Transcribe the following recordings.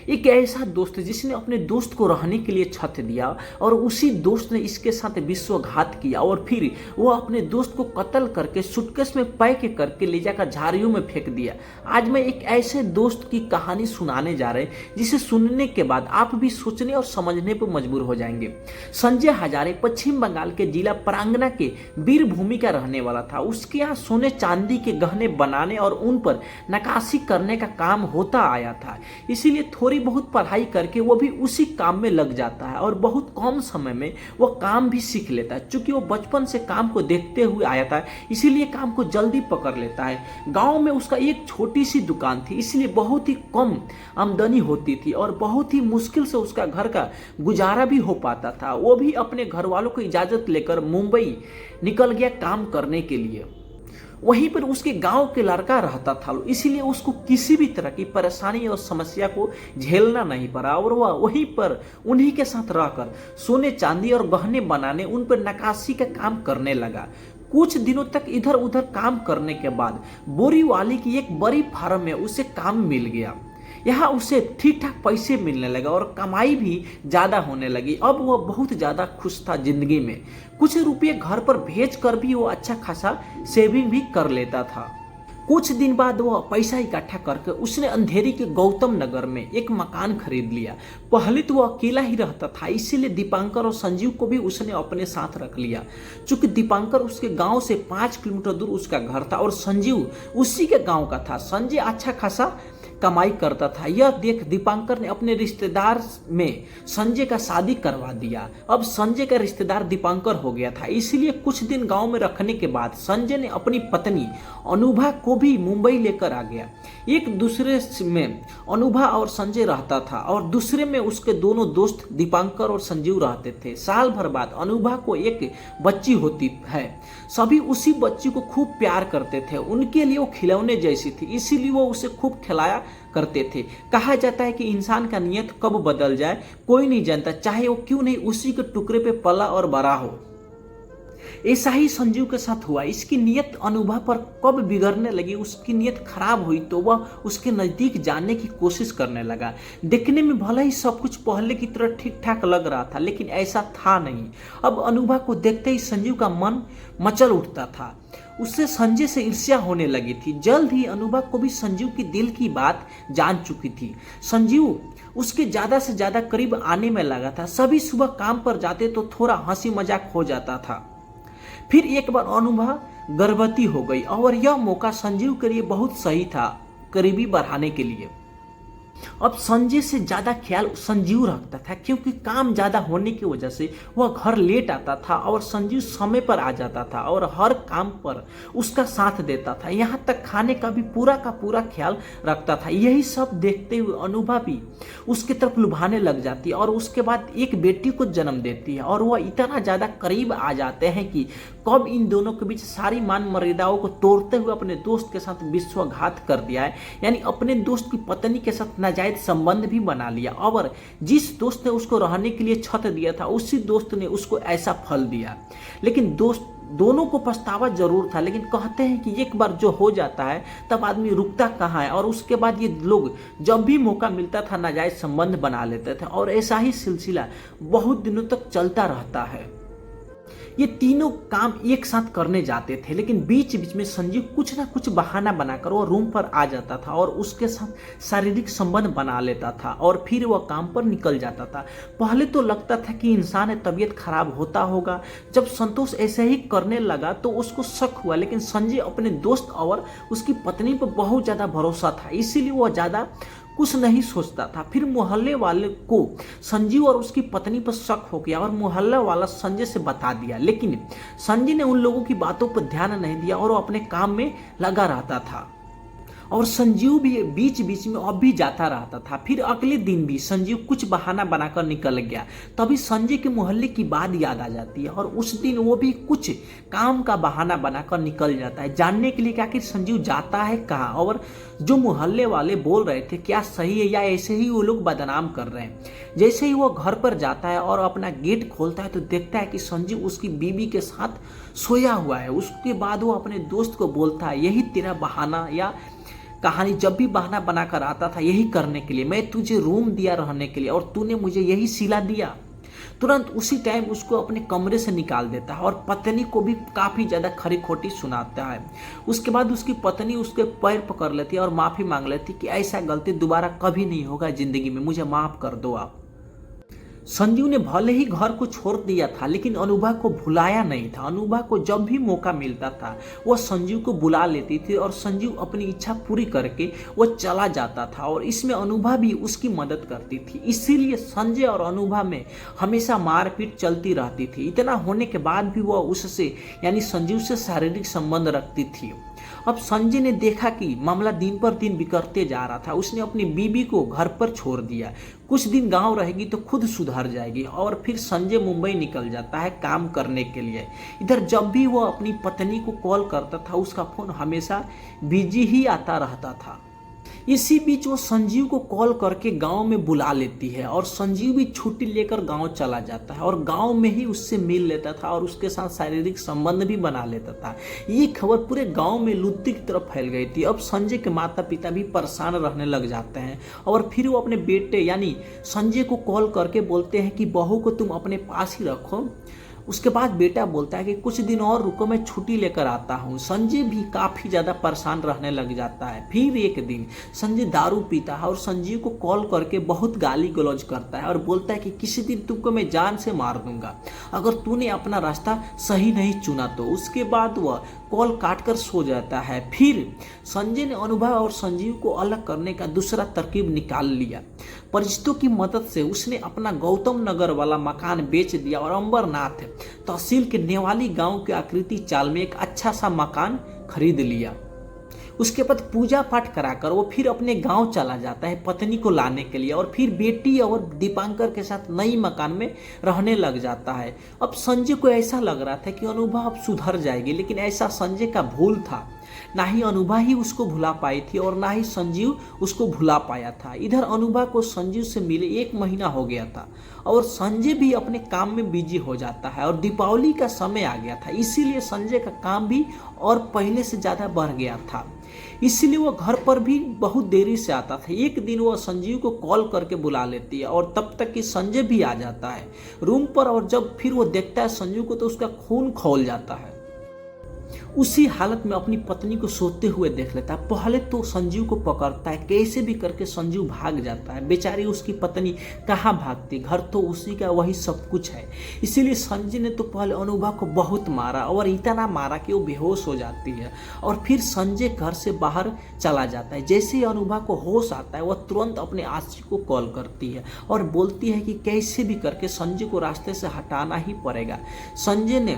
एक ऐसा दोस्त जिसने अपने दोस्त को रहने के लिए छत दिया और उसी दोस्त ने इसके साथ विश्वासघात किया और फिर वो अपने दोस्त को कत्ल करके सूटकेस में पैक करके ले जाकर झाड़ियों में फेंक दिया। आज मैं एक ऐसे दोस्त की कहानी सुनाने जा रहे हैं जिसे सुनने के बाद आप भी सोचने और समझने पर मजबूर हो जाएंगे। संजय हजारे पश्चिम बंगाल के जिला परांगना के वीरभूमि का रहने वाला था। उसके यहाँ सोने चांदी के गहने बनाने और उन पर नक्काशी करने का काम होता आया था, इसीलिए थोड़ी बहुत पढ़ाई करके वो भी उसी काम में लग जाता है और बहुत कम समय में वो काम भी सीख लेता है। चूंकि वो बचपन से काम को देखते हुए आया था इसीलिए काम को जल्दी पकड़ लेता है। गांव में उसका एक छोटी सी दुकान थी, इसलिए बहुत ही कम आमदनी होती थी और बहुत ही मुश्किल से उसका घर का गुजारा भी हो पाता था। वो भी अपने घर वालों को इजाजत लेकर मुंबई निकल गया काम करने के लिए। वहीं पर उसके गांव के लड़का रहता था, इसीलिए उसको किसी भी तरह की परेशानी और समस्या को झेलना नहीं पड़ा और वह वहीं पर उन्हीं के साथ रहकर सोने चांदी और गहने बनाने, उन पर नक्काशी का काम करने लगा। कुछ दिनों तक इधर उधर काम करने के बाद बोरीवाली की एक बड़ी फार्म में उसे काम मिल गया। यहाँ उसे ठीक ठाक पैसे मिलने लगा और कमाई भी ज़्यादा होने लगी। अब वह बहुत ज़्यादा खुश था जिंदगी में। कुछ रुपये घर पर भेज कर भी वो अच्छा खासा सेविंग भी कर लेता था। कुछ दिन बाद वह पैसा इकट्ठा करके उसने अंधेरी के गौतम नगर में एक मकान खरीद लिया। पहले तो वह अकेला ही रहता था, इसीलिए दीपांकर और संजीव को भी उसने अपने साथ रख लिया। चूंकि दीपांकर उसके गांव से 5 किलोमीटर दूर उसका घर था और संजीव उसी के गांव का था। संजय अच्छा खासा कमाई करता था। यह देख दीपांकर ने अपने रिश्तेदार में संजय का शादी करवा दिया। अब संजय का रिश्तेदार दीपांकर हो गया था, इसीलिए कुछ दिन गांव में रखने के बाद संजय ने अपनी पत्नी अनुभा को भी मुंबई लेकर आ गया। एक दूसरे में अनुभा और संजय रहता था और दूसरे में उसके दोनों दोस्त दीपांकर और संजीव रहते थे। साल भर बाद अनुभा को एक बच्ची होती है। सभी उसी बच्ची को खूब प्यार करते थे, उनके लिए वो खिलौने जैसी थी, इसीलिए वो उसे खूब खिलाया करते थे। कहा जाता है कि इंसान का नियत कब बदल जाए कोई नहीं जानता, चाहे वो क्यों नहीं उसी के टुकड़े पे पला और बड़ा हो। ऐसा ही संजीव के साथ हुआ। इसकी नियत अनुभव पर कब बिगड़ने लगी, उसकी नियत खराब हुई तो वह उसके नजदीक जाने की कोशिश करने लगा। देखने में भले ही सब कुछ पहले की तरह ठीक ठाक लग रहा था, लेकिन ऐसा था नहीं। अब अनुभव को देखते ही संजीव का मन मचल उठता था। उससे संजय से ईर्ष्या होने लगी थी। जल्द ही अनुभव को भी संजीव की दिल की बात जान चुकी थी। संजीव उसके ज्यादा से ज्यादा करीब आने में लगा था। सभी सुबह काम पर जाते तो थोड़ा हंसी मजाक हो जाता था। फिर एक बार अनुभव गर्भवती हो गई और यह मौका संजीव के लिए बहुत सही था करीबी बढ़ाने के लिए। अब संजय से ज्यादा ख्याल संजीव रखता था, क्योंकि काम ज्यादा होने की वजह से वह घर लेट आता था और संजीव समय पर आ जाता था और हर काम पर उसका साथ देता था। यहाँ तक खाने का भी पूरा का पूरा ख्याल रखता था। यही सब देखते हुए अनुभा भी उसकी तरफ लुभाने लग जाती है और उसके बाद एक बेटी को जन्म देती है और वह इतना ज्यादा करीब आ जाते हैं कि कब इन दोनों के बीच सारी मान मर्यादाओं को तोड़ते हुए अपने दोस्त के साथ विश्वासघात कर दिया है, यानी अपने दोस्त की पत्नी के साथ नाजायज संबंध भी बना लिया। और जिस दोस्त ने उसको रहने के लिए छत दिया था उसी दोस्त ने उसको ऐसा फल दिया। लेकिन दोस्त दोनों को पछतावा जरूर था, लेकिन कहते हैं कि एक बार जो हो जाता है तब आदमी रुकता कहाँ है। और उसके बाद ये लोग जब भी मौका मिलता था नाजायज संबंध बना लेते थे और ऐसा ही सिलसिला बहुत दिनों तक चलता रहता है। ये तीनों काम एक साथ करने जाते थे, लेकिन बीच बीच में संजीव कुछ ना कुछ बहाना बनाकर वो रूम पर आ जाता था और उसके साथ शारीरिक संबंध बना लेता था और फिर वह काम पर निकल जाता था। पहले तो लगता था कि इंसान है तबीयत खराब होता होगा। जब संतोष ऐसे ही करने लगा तो उसको शक हुआ, लेकिन संजय अपने दोस्त और उसकी पत्नी पर बहुत ज़्यादा भरोसा था, इसीलिए वह ज़्यादा कुछ नहीं सोचता था। फिर मोहल्ले वाले को संजीव और उसकी पत्नी पर शक हो गया और मोहल्ला वाला संजय से बता दिया, लेकिन संजय ने उन लोगों की बातों पर ध्यान नहीं दिया और वो अपने काम में लगा रहता था। और संजीव भी बीच बीच में अब भी जाता रहता था। फिर अगले दिन भी संजीव कुछ बहाना बनाकर निकल गया। तभी संजय के मोहल्ले की बात याद आ जाती है और उस दिन वो भी कुछ काम का बहाना बनाकर निकल जाता है, जानने के लिए कि आखिर संजीव जाता है कहाँ और जो मोहल्ले वाले बोल रहे थे क्या सही है या ऐसे ही वो लोग बदनाम कर रहे हैं। जैसे ही वो घर पर जाता है और अपना गेट खोलता है तो देखता है कि संजीव उसकी बीवी के साथ सोया हुआ है। उसके बाद वो अपने दोस्त को बोलता है यही तेरा बहाना या कहानी जब भी बहाना बनाकर आता था यही करने के लिए, मैं तुझे रूम दिया रहने के लिए और तूने मुझे यही सिला दिया। तुरंत उसी टाइम उसको अपने कमरे से निकाल देता है और पत्नी को भी काफ़ी ज़्यादा खरी खोटी सुनाता है। उसके बाद उसकी पत्नी उसके पैर पकड़ लेती है और माफ़ी मांग लेती कि ऐसा गलती दोबारा कभी नहीं होगा ज़िंदगी में, मुझे माफ़ कर दो आप। संजीव ने भले ही घर को छोड़ दिया था लेकिन अनुभा को भुलाया नहीं था। अनुभा को जब भी मौका मिलता था वह संजीव को बुला लेती थी और संजीव अपनी इच्छा पूरी करके वह चला जाता था और इसमें अनुभा भी उसकी मदद करती थी। इसीलिए संजय और अनुभा में हमेशा मारपीट चलती रहती थी। इतना होने के बाद भी वह उससे यानी संजीव से शारीरिक संबंध रखती थी। अब संजय ने देखा कि मामला दिन पर दिन बिगड़ते जा रहा था। उसने अपनी बीबी को घर पर छोड़ दिया। कुछ दिन गांव रहेगी तो खुद सुधर जाएगी और फिर संजय मुंबई निकल जाता है काम करने के लिए। इधर जब भी वह अपनी पत्नी को कॉल करता था उसका फोन हमेशा बिजी ही आता रहता था। इसी बीच वो संजीव को कॉल करके गांव में बुला लेती है और संजीव भी छुट्टी लेकर गांव चला जाता है और गांव में ही उससे मिल लेता था और उसके साथ शारीरिक संबंध भी बना लेता था। ये खबर पूरे गांव में लुत्ती की तरफ फैल गई थी। अब संजय के माता पिता भी परेशान रहने लग जाते हैं और फिर वो अपने बेटे यानी संजय को कॉल करके बोलते हैं कि बहू को तुम अपने पास ही रखो। उसके बाद बेटा बोलता है कि कुछ दिन और रुको, मैं छुट्टी लेकर आता हूँ। संजय भी काफ़ी ज़्यादा परेशान रहने लग जाता है। फिर एक दिन संजय दारू पीता है और संजीव को कॉल करके बहुत गाली गलौज करता है और बोलता है कि किसी दिन तुमको मैं जान से मार दूंगा अगर तूने अपना रास्ता सही नहीं चुना तो। उसके बाद वह कॉल काटकर सो जाता है। फिर संजय ने अनुभव और संजीव को अलग करने का दूसरा तरकीब निकाल लिया। परिचितों की मदद से उसने अपना गौतम नगर वाला मकान बेच दिया और अंबरनाथ तहसील के नेवाली गांव के आकृति चाल में एक अच्छा सा मकान खरीद लिया। उसके बाद पूजा पाठ कराकर वो फिर अपने गांव चला जाता है पत्नी को लाने के लिए और फिर बेटी और दीपांकर के साथ नई मकान में रहने लग जाता है। अब संजय को ऐसा लग रहा था कि अनुभा अब सुधर जाएगी, लेकिन ऐसा संजय का भूल था। ना ही अनुभा ही उसको भुला पाई थी और ना ही संजीव उसको भुला पाया था। इधर अनुभा को संजीव से मिले 1 महीना हो गया था और संजय भी अपने काम में बिजी हो जाता है और दीपावली का समय आ गया था, इसीलिए संजय का काम भी और पहले से ज़्यादा बढ़ गया था। इसीलिए वो घर पर भी बहुत देरी से आता था। एक दिन वो संजीव को कॉल करके बुला लेती है और तब तक कि संजय भी आ जाता है रूम पर और जब फिर वो देखता है संजीव को तो उसका खून खौल जाता है। उसी हालत में अपनी पत्नी को सोते हुए देख लेता है। पहले तो संजीव को पकड़ता है, कैसे भी करके संजीव भाग जाता है। बेचारी उसकी पत्नी कहाँ भागती, घर तो उसी का, वही सब कुछ है। इसीलिए संजय ने तो पहले अनुभा को बहुत मारा और इतना मारा कि वो बेहोश हो जाती है और फिर संजय घर से बाहर चला जाता है। जैसे ही अनुभा को होश आता है वह तुरंत अपने आशिक को कॉल करती है और बोलती है कि कैसे भी करके संजय को रास्ते से हटाना ही पड़ेगा। संजय ने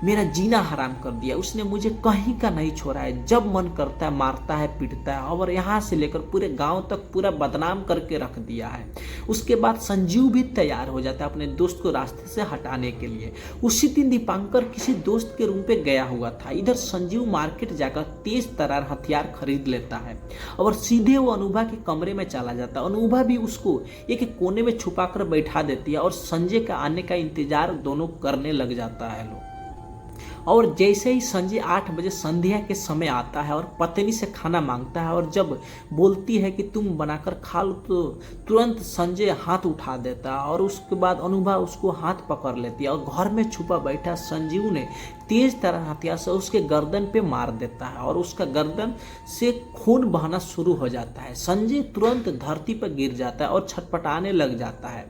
मेरा जीना हराम कर दिया, उसने मुझे कहीं का नहीं छोड़ा है, जब मन करता है मारता है पीटता है और यहाँ से लेकर पूरे गांव तक पूरा बदनाम करके रख दिया है। उसके बाद संजीव भी तैयार हो जाता है अपने दोस्त को रास्ते से हटाने के लिए। उसी दिन दीपांकर किसी दोस्त के रूम पे गया हुआ था। इधर संजीव मार्केट जाकर तेज तरार हथियार खरीद लेता है और सीधे वो अनुभा के कमरे में चला जाता है। अनुभा भी उसको एक कोने में छुपा कर बैठा देती है और संजय का आने का इंतजार दोनों करने लग जाता है लोग। और जैसे ही संजय 8 बजे संध्या के समय आता है और पत्नी से खाना मांगता है और जब बोलती है कि तुम बनाकर खा लो तो तुरंत संजय हाथ उठा देता है और उसके बाद अनुभा उसको हाथ पकड़ लेती है और घर में छुपा बैठा संजीव ने तेज तरह हथियार से उसके गर्दन पे मार देता है और उसका गर्दन से खून बहना शुरू हो जाता है। संजय तुरंत धरती पर गिर जाता है और छटपटाने लग जाता है।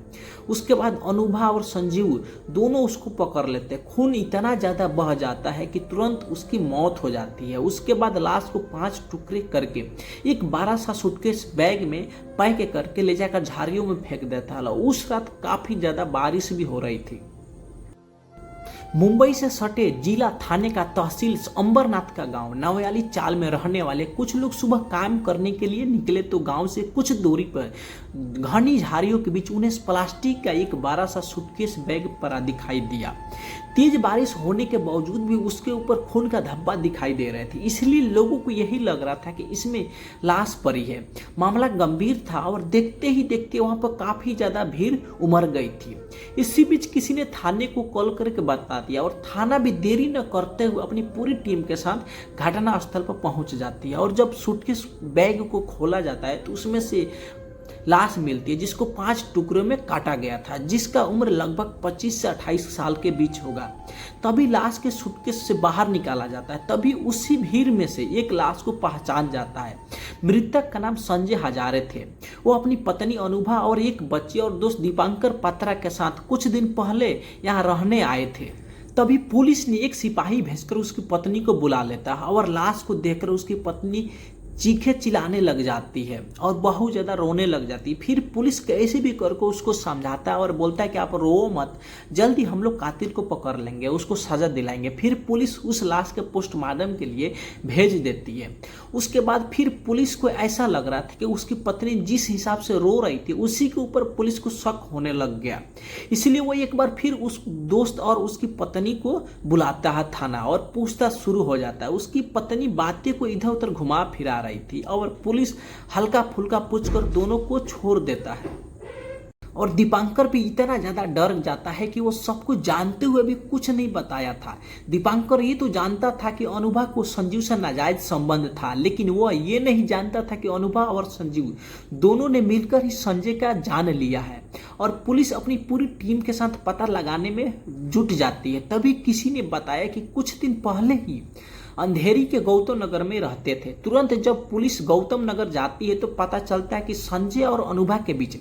उसके बाद अनुभा और संजीव दोनों उसको पकड़ लेते हैं। खून इतना ज़्यादा बह जाता है कि तुरंत उसकी मौत हो जाती है। उसके बाद लाश को 5 टुकड़े करके एक बड़ा सा सूटकेस बैग में पैक करके ले जाकर झाड़ियों में फेंक देता है। उस रात काफ़ी ज़्यादा बारिश भी हो रही थी। मुंबई से सटे जिला थाने का तहसील अंबरनाथ का गांव नवयाली चाल में रहने वाले कुछ लोग सुबह काम करने के लिए निकले तो गांव से कुछ दूरी पर घनी झाड़ियों के बीच उन्हें प्लास्टिक का एक बड़ा सा सूटकेस बैग पड़ा दिखाई दिया। तेज बारिश होने के बावजूद भी उसके ऊपर खून का धब्बा दिखाई दे रहे थे, इसलिए लोगों को यही लग रहा था कि इसमें लाश पड़ी है। मामला गंभीर था और देखते ही देखते वहां पर काफी ज्यादा भीड़ उमड़ गई थी। इसी बीच किसी ने थाने को कॉल करके बता दिया और थाना भी देरी न करते हुए अपनी पूरी टीम के साथ घटना स्थल पर पहुंच जाती है। और जब सूटकेस बैग को खोला जाता है तो उसमें से लाश मिलती है जिसको 5 टुकड़ों में काटा गया था, जिसका उम्र लगभग 25 से 28 साल के बीच होगा। तभी लाश के सूटकेस से बाहर निकाला जाता है। तभी उसी भीड़ में से एक लाश को पहचान जाता है। मृतक का नाम संजय हजारे थे। वो अपनी पत्नी अनुभा और एक बच्चे और दोस्त दीपांकर पात्रा के साथ कुछ दिन पहले यहाँ रहने आए थे। तभी पुलिस ने एक सिपाही भेजकर उसकी पत्नी को बुला लेता है और लाश को देखकर उसकी पत्नी चीखे चिल्लाने लग जाती है और बहुत ज़्यादा रोने लग जाती है। फिर पुलिस कैसे भी करके उसको समझाता है और बोलता है कि आप रो मत, जल्दी हम लोग कातिल को पकड़ लेंगे, उसको सज़ा दिलाएंगे। फिर पुलिस उस लाश के पोस्टमार्टम के लिए भेज देती है। उसके बाद फिर पुलिस को ऐसा लग रहा था कि उसकी पत्नी जिस हिसाब से रो रही थी उसी के ऊपर पुलिस को शक होने लग गया। इसलिए वो एक बार फिर उस दोस्त और उसकी पत्नी को बुलाता है थाना और पूछताछ शुरू हो जाता है। उसकी पत्नी बातें को इधर उधर घुमा फिरा रही थी और पुलिस हल्का फुल्का पूछकर दोनों को छोड़ देता है। और दीपांकर भी इतना ज़्यादा डर जाता है कि वो सब कुछ जानते हुए भी कुछ नहीं बताया था। दीपांकर ये तो जानता था कि अनुभा को संजीव से नाजायज संबंध था, लेकिन वो ये नहीं जानता था कि अनुभा और संजीव दोनों ने मिलकर ही संजय का जान लिया है। और पुलिस अपनी पूरी टीम के साथ पता लगाने में जुट जाती है। तभी किसी ने बताया कि कुछ दिन पहले ही अंधेरी के गौतम नगर में रहते थे। तुरंत जब पुलिस गौतम नगर जाती है तो पता चलता है कि संजय और अनुभा के बीच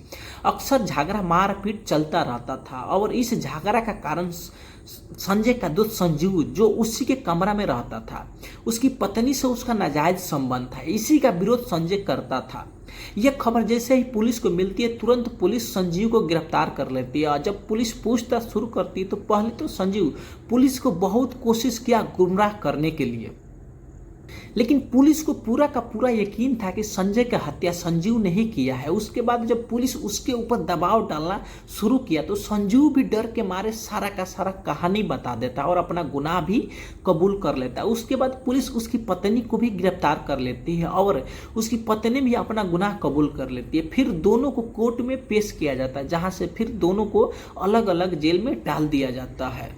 अक्सर झगड़ा मारपीट चलता रहता था और इस झगड़ा का कारण संजय का दोस्त संजीव जो उसी के कमरा में रहता था, उसकी पत्नी से उसका नाजायज संबंध था। इसी का विरोध संजय करता था। यह खबर जैसे ही पुलिस को मिलती है तुरंत पुलिस संजीव को गिरफ्तार कर लेती है। और जब पुलिस पूछताछ शुरू करती है तो पहले तो संजीव पुलिस को बहुत कोशिश किया गुमराह करने के लिए, लेकिन पुलिस को पूरा का पूरा यकीन था कि संजय की हत्या संजीव ने ही किया है। उसके बाद जब पुलिस उसके ऊपर दबाव डालना शुरू किया तो संजीव भी डर के मारे सारा का सारा कहानी बता देता और अपना गुनाह भी कबूल कर लेता है। उसके बाद पुलिस उसकी पत्नी को भी गिरफ्तार कर लेती है और उसकी पत्नी भी अपना गुनाह कबूल कर लेती है। फिर दोनों को कोर्ट में पेश किया जाता है, जहाँ से फिर दोनों को अलग अलग जेल में डाल दिया जाता है।